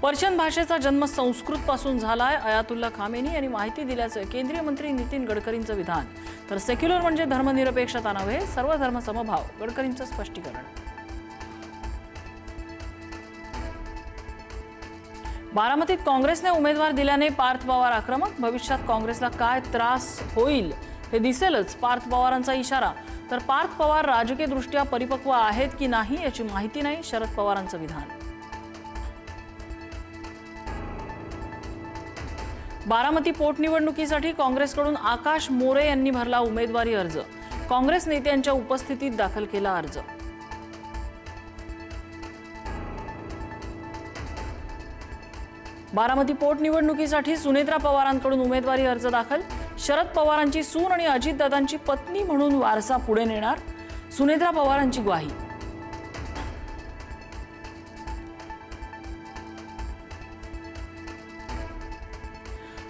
Persian भाषेचा जन्म संस्कृतपासून झालाय, अयातुल्ला खामेनी यांनी माहिती दिल्याचं केंद्रीय मंत्री नितीन गडकरींचं विधान. तर सेक्युलर म्हणजे धर्मनिरपेक्षता नव्हे, सर्व धर्म समभाव, गडकरींचं स्पष्टीकरण. बारामतीत काँग्रेसने उमेदवार दिल्याने पार्थ पवार आक्रमक. भविष्यात काँग्रेसला काय त्रास होईल हे दिसेलच, पार्थ पवारांचा इशारा. तर पार्थ पवार राजकीयदृष्ट्या परिपक्व आहेत की नाही याची माहिती नाही, शरद पवारांचं विधान. बारामती पोटनिवडणुकीसाठी काँग्रेसकडून आकाश मोरे यांनी भरला उमेदवारी अर्ज. काँग्रेस नेत्यांच्या उपस्थितीत दाखल केला अर्ज. बारामती पोटनिवडणुकीसाठी सुनेत्रा पवारांकडून उमेदवारी अर्ज दाखल. शरद पवारांची सून आणि अजितदादांची पत्नी म्हणून वारसा पुढे नेणार, सुनेत्रा पवारांची ग्वाही.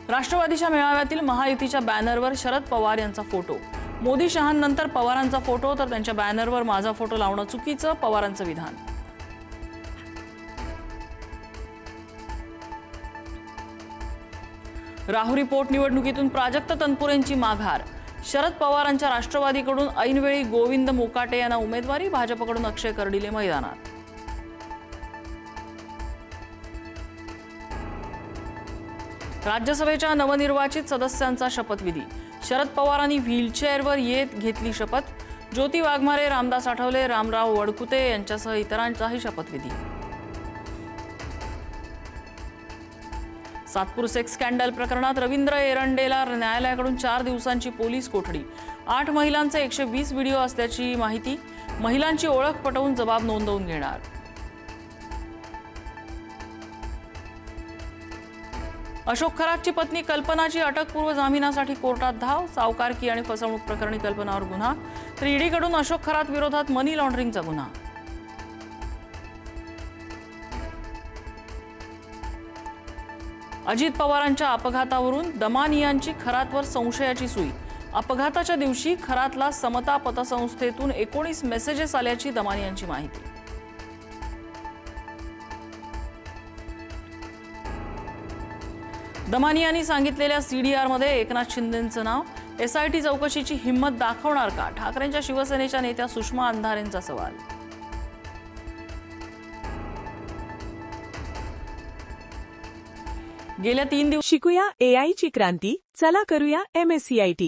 राष्ट्रवादीच्या मेळाव्यातील महायुतीच्या बॅनरवर शरद पवार यांचा फोटो. मोदी शहांनंतर पवारांचा फोटो, तर त्यांच्या बॅनरवर माझा फोटो लावणं चुकीचं, पवारांचं विधान. राहुरी पोटनिवडणुकीतून प्राजक्त तनपुरेंची माघार. शरद पवारांच्या राष्ट्रवादीकडून ऐनवेळी गोविंद मोकाटे यांना उमेदवारी, भाजपकडून अक्षय कर्डिले मैदानात. राज्यसभेच्या नवनिर्वाचित सदस्यांचा शपथविधी. शरद पवारांनी व्हीलचेअरवर येत घेतली शपथ. ज्योती वाघमारे, रामदास आठवले, रामराव वडकुते यांच्यासह इतरांचाही शपथविधी. सातपूर सेक्स स्कॅन्डल प्रकरणात रवींद्र एरंडेला न्यायालयाकडून 4 दिवसांची पोलीस कोठडी. 8 महिलांचे 120 व्हिडिओ असल्याची माहिती. महिलांची ओळख पटवून जबाब नोंदवून घेणार. अशोक खरातची पत्नी कल्पनाची अटकपूर्व जामिनासाठी कोर्टात धाव. सावकारकी आणि फसवणूक प्रकरणी कल्पनावर गुन्हा, तर ईडीकडून अशोक खरात विरोधात मनी लॉन्ड्रिंगचा गुन्हा. अजित पवारांच्या अपघातावरून दमानियांची खरातवर संशयाची सुई. अपघाताच्या दिवशी खरातला समता पतसंस्थेतून 19 मेसेजेस आल्याची दमानियांची माहिती. दमानियांनी सांगितलेल्या सीडीआरमध्ये एकनाथ शिंदेंचं नाव. एसआयटी चौकशीची हिंमत दाखवणार का, ठाकरेंच्या शिवसेनेच्या नेत्या सुषमा अंधारेंचा सवाल. गेल्या 3 दिवस शिकूया एआय ची क्रांती. चला करूया MSCIT.